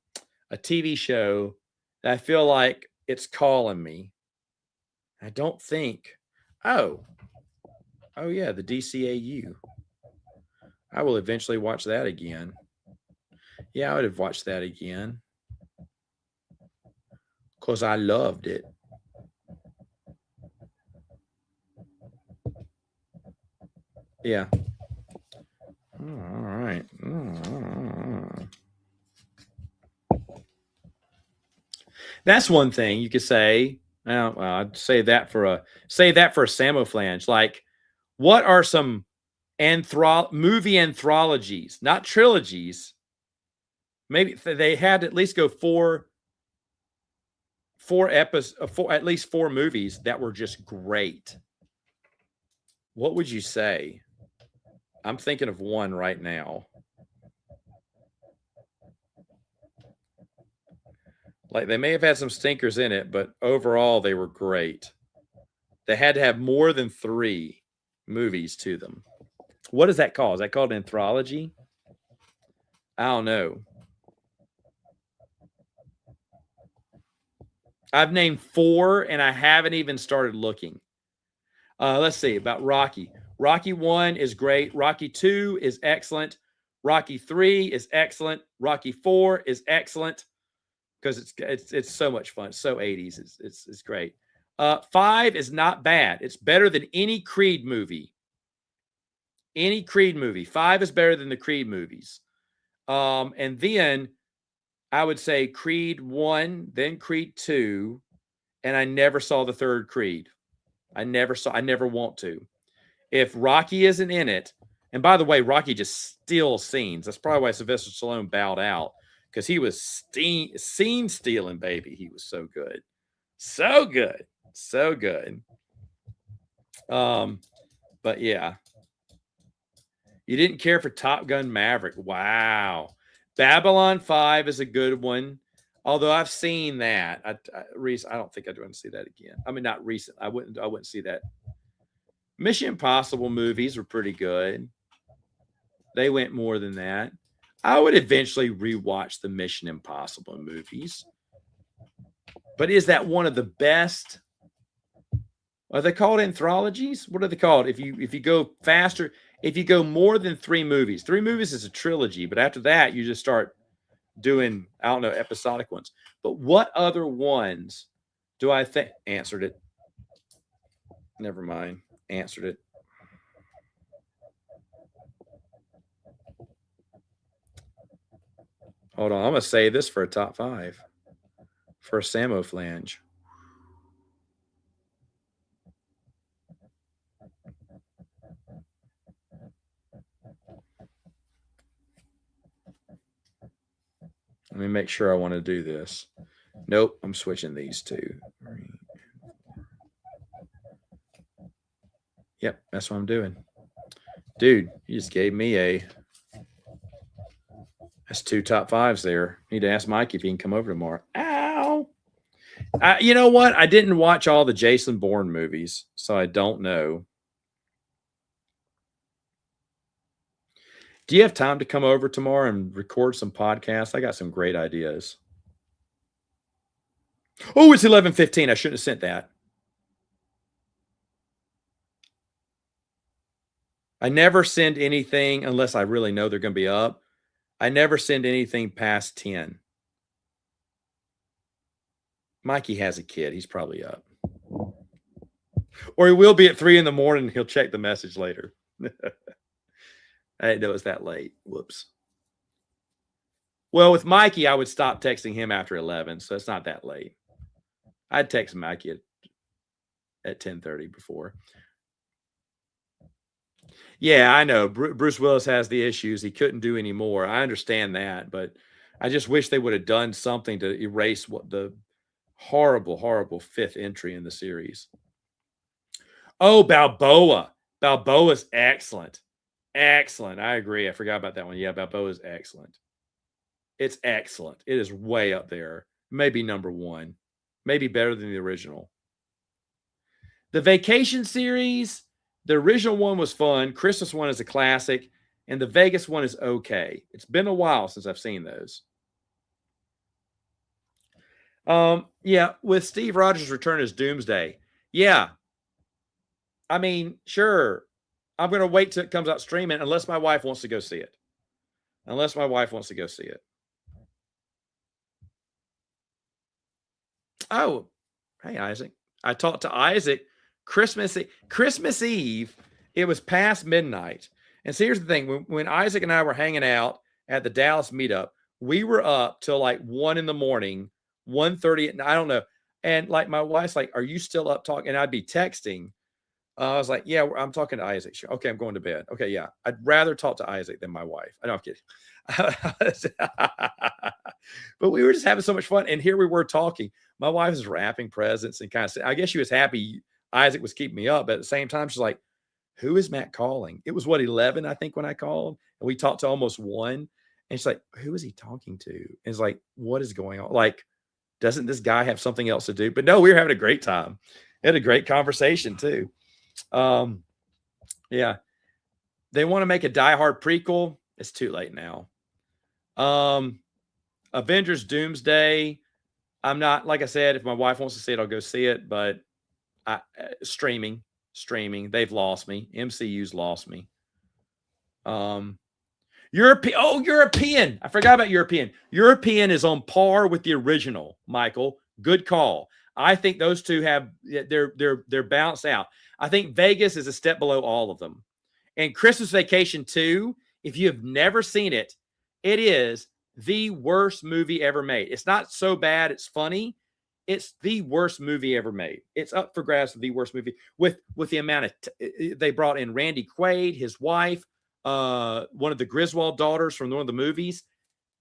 TV show that I feel like it's calling me? I don't think. Oh yeah, the DCAU. I will eventually watch that again. Yeah, I would have watched that again because I loved it. Yeah. All right. That's one thing you could say. I'd say that for a Samoflange. Like, what are some movie anthologies, not trilogies? Maybe they had to at least go four episodes, at least 4 movies that were just great. What would you say? I'm thinking of one right now. Like, they may have had some stinkers in it, but overall they were great. They had to have more than 3 movies to them. What is that called? Is that called an anthology? I don't know. I've named 4 and I haven't even started looking. Let's see about Rocky. Rocky 1 is great. Rocky 2 is excellent. Rocky 3 is excellent. Rocky 4 is excellent because it's so much fun. It's so 80s. It's great. 5 is not bad. It's better than any Creed movie. Any Creed movie. 5 is better than the Creed movies. And then I would say Creed 1, then Creed 2, and I never saw the third Creed. I never want to. If Rocky isn't in it, and by the way, Rocky just steals scenes. That's probably why Sylvester Stallone bowed out, because he was scene stealing, baby. He was so good. So good. So good. But yeah. You didn't care for Top Gun Maverick. Wow. Babylon 5 is a good one. Although I've seen that. I don't think I'd want to see that again. I mean, not recent. I wouldn't see that. Mission Impossible movies were pretty good. They went more than that. I would eventually rewatch the Mission Impossible movies. But is that one of the best? Are they called anthologies? What are they called? If you go faster, if you go more than 3 movies. 3 movies is a trilogy, but after that, you just start doing, I don't know, episodic ones. But what other ones do I think? Answered it. Never mind. Answered it. Hold on. I'm going to save this for a top 5 for Samoflange. Let me make sure I want to do this. Nope, I'm switching these 2. Yep, that's what I'm doing. Dude, you just gave me that's 2 top 5s there. Need to ask Mike if he can come over tomorrow. Ow! You know what? I didn't watch all the Jason Bourne movies, so I don't know. Do you have time to come over tomorrow and record some podcasts? I got some great ideas. Oh, it's 11:15. I shouldn't have sent that. I never send anything unless I really know they're going to be up. I never send anything past 10. Mikey has a kid. He's probably up. Or he will be at 3 a.m. He'll check the message later. I didn't know it was that late. Whoops. Well, with Mikey, I would stop texting him after 11, so it's not that late. I'd text Mikey at 10:30 before. Yeah, I know. Bruce Willis has the issues. He couldn't do any more. I understand that, but I just wish they would have done something to erase what the horrible, horrible fifth entry in the series. Oh, Balboa. Balboa's excellent. Excellent. I agree. I forgot about that one. Yeah, Balboa is excellent. It's excellent. It is way up there. Maybe number one. Maybe better than the original. The Vacation series, the original one was fun. Christmas one is a classic. And the Vegas one is okay. It's been a while since I've seen those. Yeah, with Steve Rogers' return as Doomsday. Yeah. I mean, sure. I'm going to wait till it comes out streaming unless my wife wants to go see it. Unless my wife wants to go see it. Oh, hey, Isaac. I talked to Isaac Christmas Eve. It was past midnight. And so here's the thing. When Isaac and I were hanging out at the Dallas meetup, we were up till like 1 in the morning, 1:30 at night. I don't know. And like my wife's like, are you still up talking? And I'd be texting. I was like, yeah, I'm talking to Isaac. Okay, I'm going to bed. Okay, yeah. I'd rather talk to Isaac than my wife. I know, I'm kidding. But we were just having so much fun. And here we were talking. My wife was wrapping presents and kind of I guess she was happy Isaac was keeping me up. But at the same time, she's like, who is Matt calling? It was 11, I think, when I called. And we talked to almost 1. And she's like, who is he talking to? And it's like, what is going on? Like, doesn't this guy have something else to do? But no, we were having a great time. We had a great conversation too. Yeah. They want to make a Die Hard prequel. It's too late now. Avengers Doomsday. I'm not, like I said, if my wife wants to see it, I'll go see it. But streaming. They've lost me. MCU's lost me. European. I forgot about European. European is on par with the original, Michael. Good call. I think those two have they're balanced out. I think Vegas is a step below all of them. And Christmas Vacation 2, if you have never seen it, it is the worst movie ever made. It's not so bad, it's funny. It's the worst movie ever made. It's up for grabs for the worst movie with the amount of they brought in Randy Quaid, his wife, one of the Griswold daughters from one of the movies.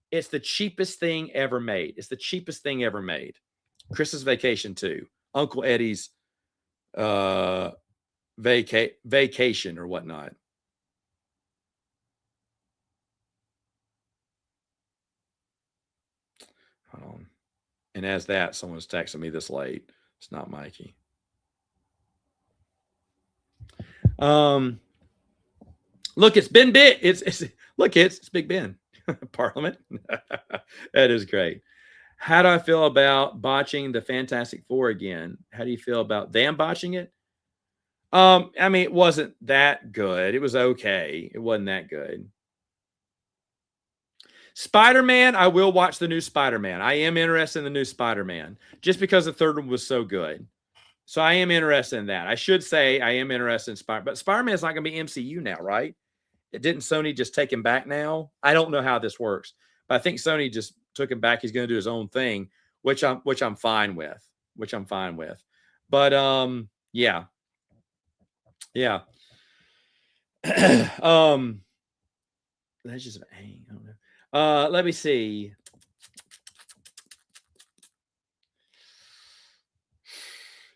It's the cheapest thing ever made. It's the cheapest thing ever made. Christmas Vacation 2, Uncle Eddie's vacation or whatnot. Hold on. And as that, someone's texting me this late. It's not Mikey. Look, it's Ben Big. It's Big Ben. Parliament. That is great. How do I feel about botching the Fantastic Four again? How do you feel about them botching it? I mean, it wasn't that good. It was okay. It wasn't that good. Spider-Man, I will watch the new Spider-Man. I am interested in the new Spider-Man just because the third one was so good. So I am interested in that. I should say I am interested in Spider-Man. But Spider-Man is not going to be MCU now, right? Didn't Sony just take him back now? I don't know how this works. But I think Sony just took him back. He's going to do his own thing, which I'm fine with. But yeah. Yeah. That's just I don't know. Let me see.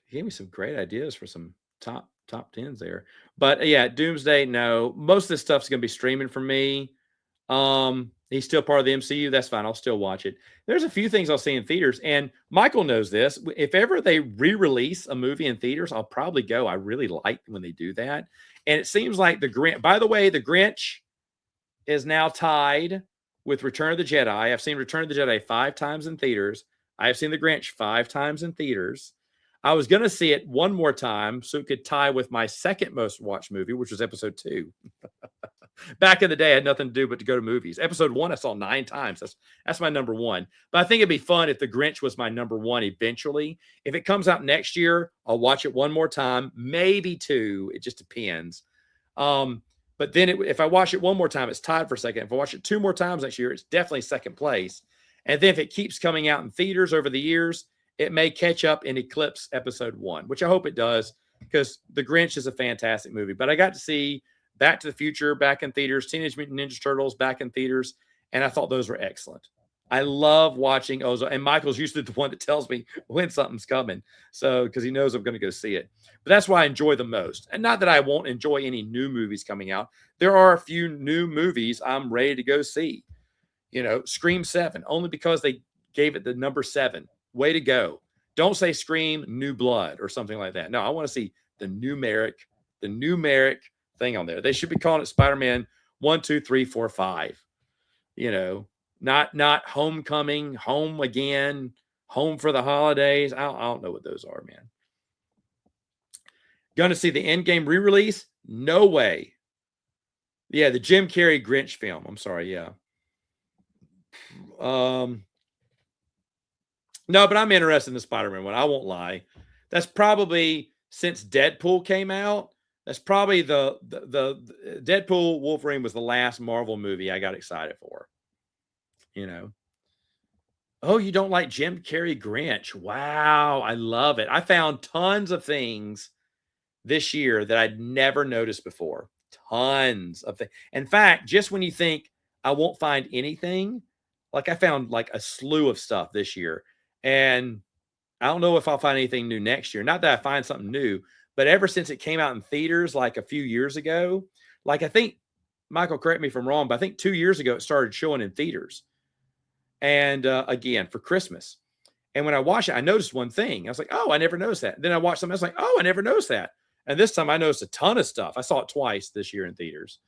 He gave me some great ideas for some top 10s there. But yeah, Doomsday, no. Most of this stuff's going to be streaming for me. He's still part of the MCU. That's fine. I'll still watch it. There's a few things I'll see in theaters. And Michael knows this. If ever they re-release a movie in theaters, I'll probably go. I really like when they do that. And it seems like the Grinch, by the way, the Grinch is now tied with Return of the Jedi. I've seen Return of the Jedi 5 times in theaters. I have seen The Grinch 5 times in theaters. I was going to see it one more time so it could tie with my second most watched movie, which was episode 2. Back in the day, I had nothing to do but to go to movies. Episode 1, I saw 9 times. That's my number 1. But I think it'd be fun if The Grinch was my number 1 eventually. If it comes out next year, I'll watch it one more time, maybe 2. It just depends. But then if I watch it one more time, it's tied for second. If I watch it 2 more times next year, it's definitely second place. And then if it keeps coming out in theaters over the years, it may catch up and eclipse episode 1, which I hope it does because The Grinch is a fantastic movie. But I got to see Back to the Future back in theaters, Teenage Mutant Ninja Turtles back in theaters, and I thought those were excellent. I love watching Ozark, and Michael's usually the one that tells me when something's coming, so because he knows I'm going to go see it. But that's why I enjoy the most, and not that I won't enjoy any new movies coming out. There are a few new movies I'm ready to go see. You know, Scream 7, only because they gave it the number 7. Way to go! Don't say Scream New Blood or something like that. No, I want to see the numeric thing on there. They should be calling it Spider-Man 1, 2, 3, 4, 5. You know. Not Homecoming, Home Again, Home for the Holidays. I don't know what those are, man. Going to see the Endgame re-release? No way. Yeah, the Jim Carrey Grinch film. I'm sorry, yeah. No, but I'm interested in the Spider-Man one. I won't lie. That's probably, since Deadpool came out, that's probably the Deadpool Wolverine was the last Marvel movie I got excited for. You know, oh, you don't like Jim Carrey Grinch? Wow, I love it. I found tons of things this year that I'd never noticed before. Tons of things. In fact, just when you think I won't find anything, like I found like a slew of stuff this year. And I don't know if I'll find anything new next year. Not that I find something new, but ever since it came out in theaters like a few years ago, like I think, Michael, correct me if I'm wrong, but I think 2 years ago it started showing in theaters. And again, for Christmas. And when I watched it, I noticed one thing. I was like, oh, I never noticed that. Then I watched something else like, oh, I never noticed that. And this time I noticed a ton of stuff. I saw it twice this year in theaters.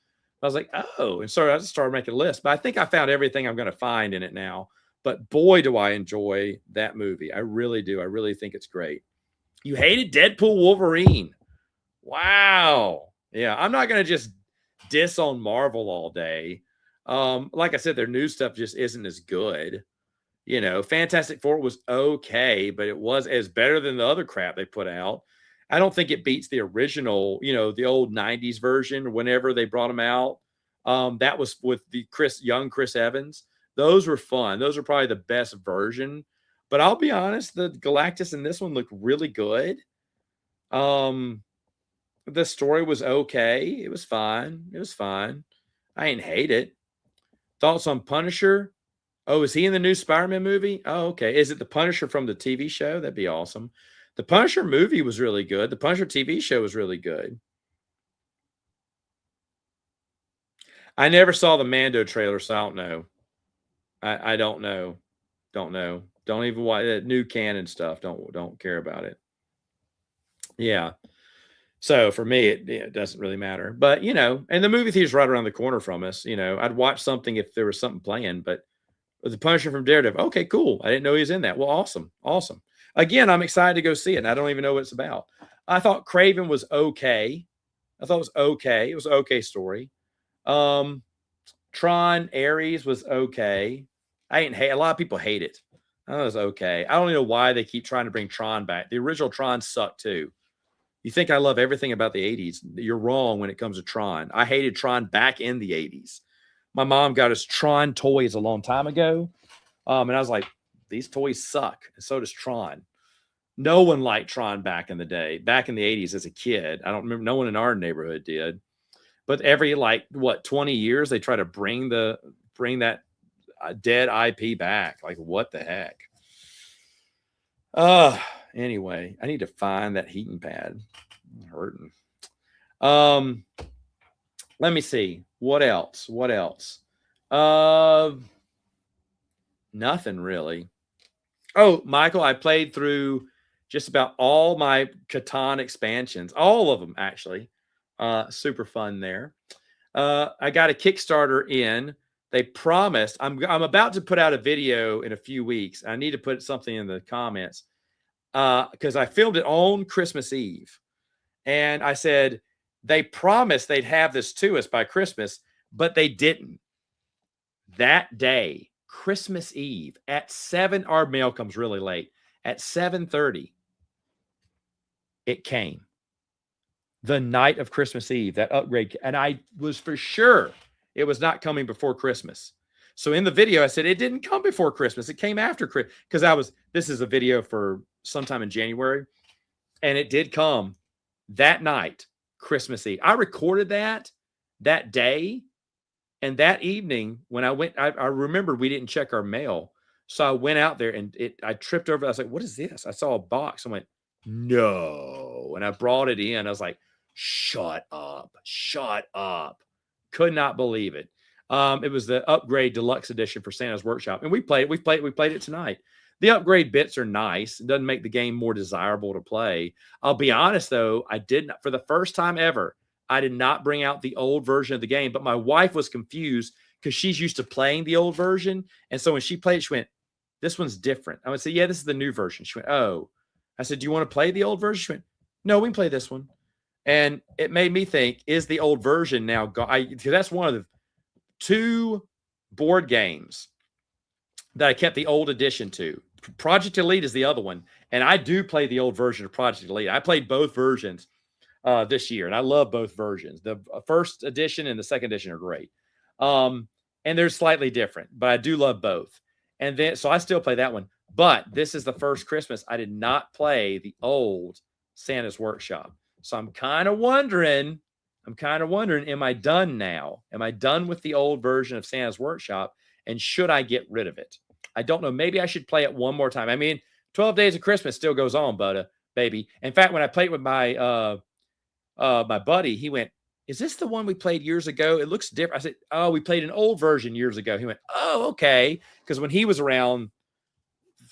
I was like, oh, and so I just started making a list. But I think I found everything I'm going to find in it now. But boy, do I enjoy that movie. I really do. I really think it's great. You hated Deadpool Wolverine. Wow. Yeah, I'm not going to just diss on Marvel all day. Like I said, their new stuff just isn't as good. You know, Fantastic Four was okay, but it was as better than the other crap they put out. I don't think it beats the original, you know, the old 90s version whenever they brought them out. That was with the young Chris Evans. Those were fun. Those are probably the best version. But I'll be honest, the Galactus in this one looked really good. The story was okay. It was fine. It was fine. I didn't hate it. Thoughts on Punisher? Oh, is he in the new Spider-Man movie? Oh, okay. Is it the Punisher from the TV show? That'd be awesome. The Punisher movie was really good. The Punisher TV show was really good. I never saw the Mando trailer, so I don't know. I don't know. Don't know. Don't even watch that new canon stuff. Don't care about it. Yeah. So for me, it doesn't really matter. But, you know, and the movie theater's right around the corner from us. You know, I'd watch something if there was something playing, but the Punisher from Daredevil, okay, cool. I didn't know he was in that. Well, awesome. Awesome. Again, I'm excited to go see it, and I don't even know what it's about. I thought Kraven was okay. I thought it was okay. It was an okay story. Tron Ares was okay. I didn't hate. A lot of people hate it. I thought it was okay. I don't know why they keep trying to bring Tron back. The original Tron sucked too. You think I love everything about the 80s. You're wrong when it comes to Tron. I hated Tron back in the 80s. My mom got us Tron toys a long time ago. And I was like, these toys suck. And so does Tron. No one liked Tron back in the day. Back in the 80s as a kid. I don't remember. No one in our neighborhood did. But every 20 years, they try to bring that dead IP back. Like, what the heck? Anyway, I need to find that heating pad. I'm hurting. Let me see. What else? Nothing really. Oh, Michael, I played through just about all my Catan expansions. All of them, actually. Super fun there. I got a Kickstarter in. They promised. I'm about to put out a video in a few weeks. I need to put something in the comments. Because I filmed it on Christmas Eve. And I said, they promised they'd have this to us by Christmas, but they didn't. That day, Christmas Eve, at 7, our mail comes really late. At 7:30, it came. The night of Christmas Eve, that upgrade. And I was for sure it was not coming before Christmas. So in the video, I said, it didn't come before Christmas. It came after Christmas. Because this is a video for sometime in January. And it did come that night, Christmas Eve. I recorded that that day. And that evening when I went, I remembered we didn't check our mail. So I went out there and I tripped over. I was like, what is this? I saw a box. I went, no. And I brought it in. I was like, shut up. Could not believe it. It was the upgrade deluxe edition for Santa's Workshop. And we played it tonight. The upgrade bits are nice. It doesn't make the game more desirable to play. I'll be honest though, I did not, for the first time ever, I did not bring out the old version of the game, but my wife was confused because she's used to playing the old version. And so when she played it, she went, this one's different. I would say, yeah, this is the new version. She went, oh. I said, do you want to play the old version? She went, no, we can play this one. And it made me think, is the old version now gone? Because that's one of the 2 board games that I kept the old edition to. Project Elite is the other one. And I do play the old version of Project Elite. I played both versions this year, and I love both versions. The first edition and the second edition are great. And they're slightly different, but I do love both. And then, so I still play that one. But this is the first Christmas I did not play the old Santa's Workshop. So I'm kind of wondering, am I done now? Am I done with the old version of Santa's Workshop? And should I get rid of it? I don't know. Maybe I should play it one more time. I mean, 12 Days of Christmas still goes on, baby. In fact, when I played with my my buddy, he went, is this the one we played years ago? It looks different. I said, oh, we played an old version years ago. He went, oh, okay. Because when he was around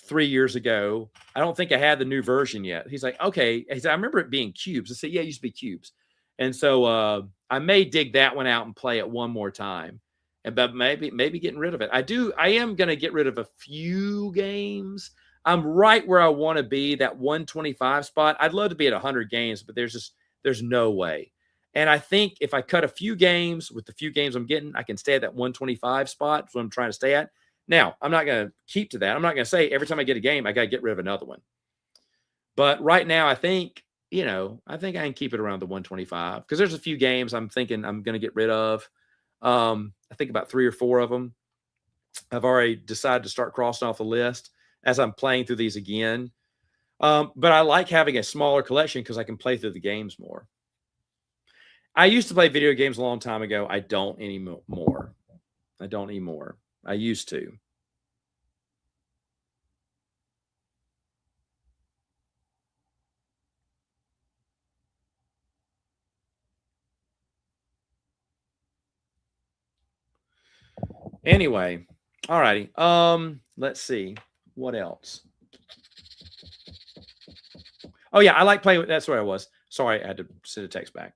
3 years ago, I don't think I had the new version yet. He's like, okay. He said, I remember it being cubes. I said, yeah, it used to be cubes. And so I may dig that one out and play it one more time. But maybe getting rid of it. I am going to get rid of a few games. I'm right where I want to be, that 125 spot. I'd love to be at 100 games, but there's no way. And I think if I cut a few games with the few games I'm getting, I can stay at that 125 spot. That's what I'm trying to stay at. Now, I'm not going to keep to that. I'm not going to say every time I get a game, I got to get rid of another one. But right now, I think I can keep it around the 125 because there's a few games I'm thinking I'm going to get rid of. I think about 3 or 4 of them. I've already decided to start crossing off the list as I'm playing through these again. But I like having a smaller collection because I can play through the games more. I used to play video games a long time ago. I don't anymore. I used to. Anyway, all righty. Let's see what else. Oh yeah, I like playing with. That's where I was. Sorry, I had to send a text back.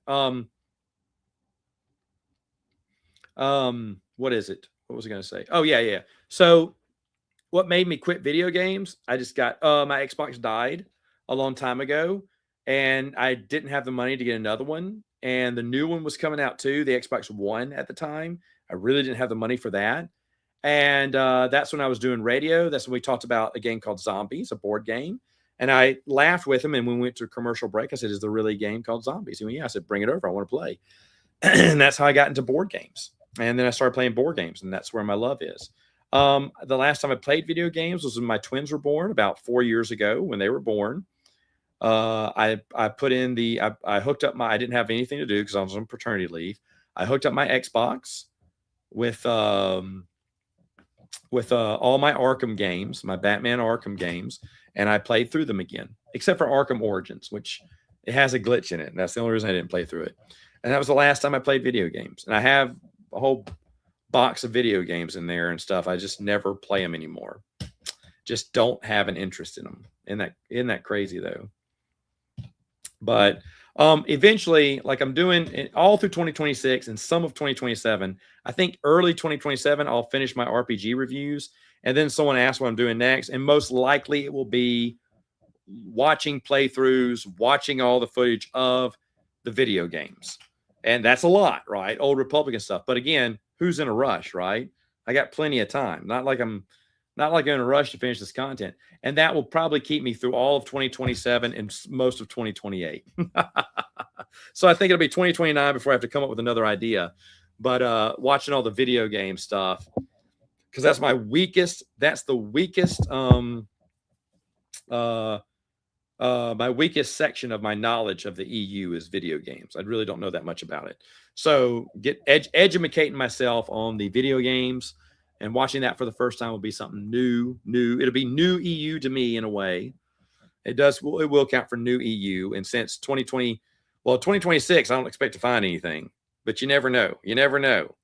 What is it? What was I going to say? Oh yeah. So, what made me quit video games? I just got my Xbox died a long time ago, and I didn't have the money to get another one. And the new one was coming out too, the Xbox One at the time. I really didn't have the money for that. And that's when I was doing radio. That's when we talked about a game called Zombies, a board game. And I laughed with him. And when we went to a commercial break, I said, is there really a game called Zombies? He went, yeah. I said, bring it over. I want to play. And that's how I got into board games. And then I started playing board games. And that's where my love is. The last time I played video games was when my twins were born about 4 years ago when they were born. I put in I hooked up I didn't have anything to do because I was on paternity leave. I hooked up my Xbox with all my Arkham games, my Batman Arkham games, and I played through them again, except for Arkham Origins, which it has a glitch in it. And that's the only reason I didn't play through it. And that was the last time I played video games. And I have a whole box of video games in there and stuff. I just never play them anymore. Just don't have an interest in them. Isn't that crazy though? But eventually, like I'm doing all through 2026 and some of 2027, I think early 2027, I'll finish my RPG reviews. And then someone asked what I'm doing next. And most likely it will be watching playthroughs, watching all the footage of the video games. And that's a lot, right? Old Republic and stuff. But again, who's in a rush, right? I got plenty of time. Not like I'm in a rush to finish this content. And that will probably keep me through all of 2027 and most of 2028. So I think it'll be 2029 before I have to come up with another idea. But watching all the video game stuff, because that's the weakest my weakest section of my knowledge of the EU is video games. I really don't know that much about it. So educating myself on the video games and watching that for the first time will be something new. It'll be new EU to me in a way. It will count for new EU. And since 2026, I don't expect to find anything, but you never know.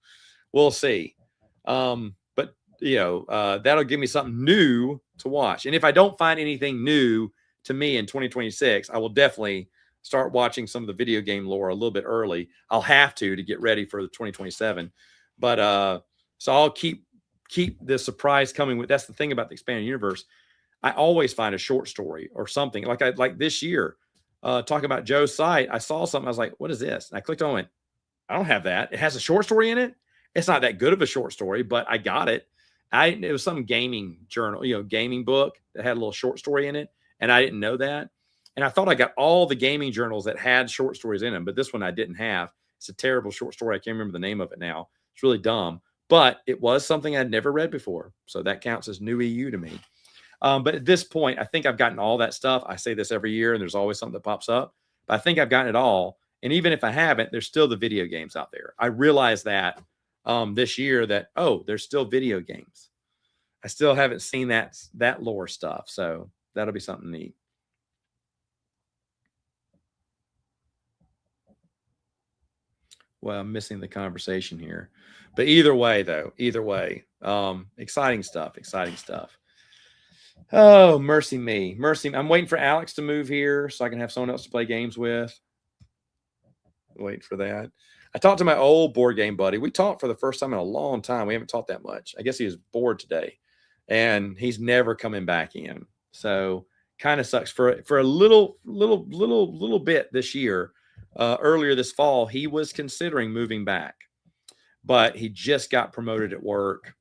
We'll see. But that'll give me something new to watch. And if I don't find anything new to me in 2026, I will definitely start watching some of the video game lore a little bit early. I'll have to get ready for the 2027. But so I'll keep the surprise coming. That's the thing about the expanded universe. I always find a short story or something like this year. Talking about Joe's site, I saw something. I was like, "What is this?" And I clicked on it. I don't have that. It has a short story in it. It's not that good of a short story, but I got it. It was some gaming journal, gaming book that had a little short story in it, and I didn't know that. And I thought I got all the gaming journals that had short stories in them, but this one I didn't have. It's a terrible short story. I can't remember the name of it now. It's really dumb, but it was something I'd never read before, so that counts as new EU to me. But at this point, I think I've gotten all that stuff. I say this every year, and there's always something that pops up. But I think I've gotten it all. And even if I haven't, there's still the video games out there. I realized that this year that, there's still video games. I still haven't seen that lore stuff. So that'll be something neat. Well, I'm missing the conversation here. But either way, exciting stuff. Oh, mercy me. I'm waiting for Alex to move here so I can have someone else to play games with. Wait for that. I talked to my old board game buddy. We talked for the first time in a long time. We haven't talked that much. I guess he was bored today, and he's never coming back in. So kind of sucks for a little bit this year. Earlier this fall, he was considering moving back, but he just got promoted at work.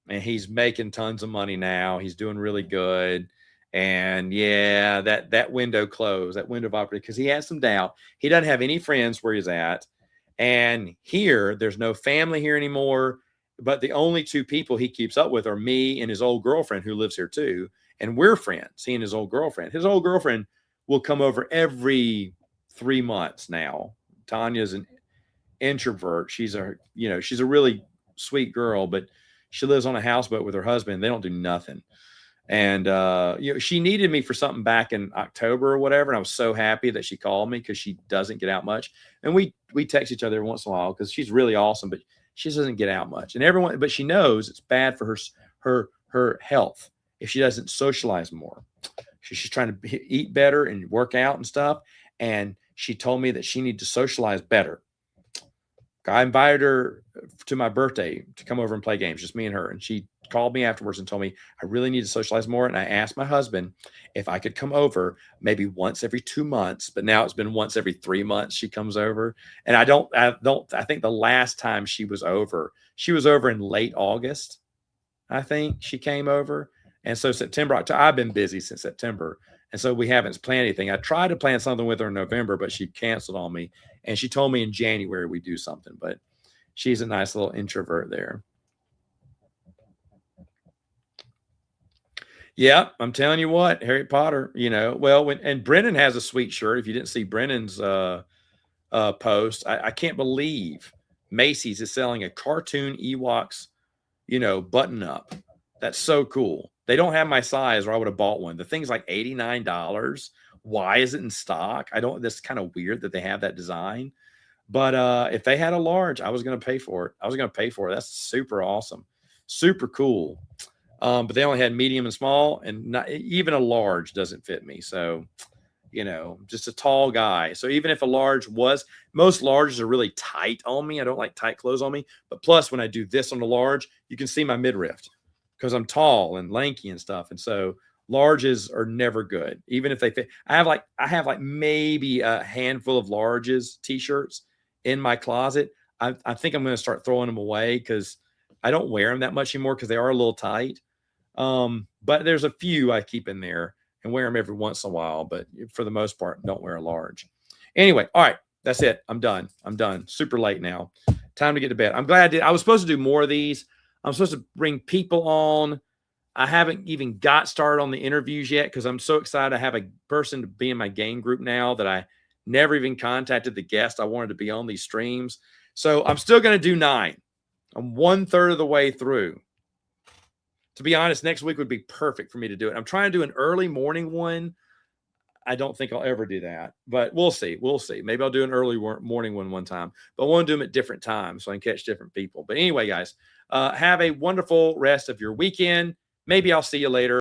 And he's making tons of money now. He's doing really good. And yeah, that window closed, that window of opportunity, because he has some doubt. He doesn't have any friends where he's at. And here, there's no family here anymore. But the only two people he keeps up with are me and his old girlfriend who lives here too. And we're friends, he and his old girlfriend. His old girlfriend will come over every 3 months now. Tanya's an introvert. She's a really sweet girl, but she lives on a houseboat with her husband. They don't do nothing. And, she needed me for something back in October or whatever. And I was so happy that she called me because she doesn't get out much. And we text each other every once in a while because she's really awesome, but she doesn't get out much. But she knows it's bad for her health if she doesn't socialize more. She's trying to eat better and work out and stuff. And she told me that she needs to socialize better. I invited her to my birthday to come over and play games, just me and her. And she called me afterwards and told me I really need to socialize more. And I asked my husband if I could come over maybe once every 2 months, but now it's been once every 3 months she comes over. And I think the last time she was over in late August. I think she came over. And so September, October, I've been busy since September. And so we haven't planned anything. I tried to plan something with her in November, but she canceled on me. And she told me in January we do something, but she's a nice little introvert there. Yeah, I'm telling you what, Harry Potter, and Brennan has a sweet shirt. If you didn't see Brennan's post, I can't believe Macy's is selling a cartoon Ewoks, button up. That's so cool. They don't have my size or I would have bought one. The thing's like $89. Why is it in stock? That's kind of weird that they have that design. But if they had a large, I was going to pay for it. That's super awesome. Super cool. But they only had medium and small, and not even a large doesn't fit me. So, just a tall guy. So even if a large most larges are really tight on me. I don't like tight clothes on me. But plus when I do this on the large, you can see my midriff because I'm tall and lanky and stuff. And so larges are never good, even if they fit. I have like maybe a handful of larges t-shirts in my closet. I think I'm going to start throwing them away because I don't wear them that much anymore because they are a little tight. But there's a few I keep in there and wear them every once in a while. But for the most part, don't wear a large. Anyway, all right, that's it. I'm done. Super late now. Time to get to bed. I'm glad I did. I was supposed to do more of these. I'm supposed to bring people on. I haven't even got started on the interviews yet because I'm so excited to have a person to be in my game group now that I never even contacted the guest I wanted to be on these streams. So I'm still going to do 9. I'm 1/3 of the way through. To be honest, next week would be perfect for me to do it. I'm trying to do an early morning one. I don't think I'll ever do that, but we'll see. We'll see. Maybe I'll do an early morning one time, but I want to do them at different times so I can catch different people. But anyway, guys, have a wonderful rest of your weekend. Maybe I'll see you later.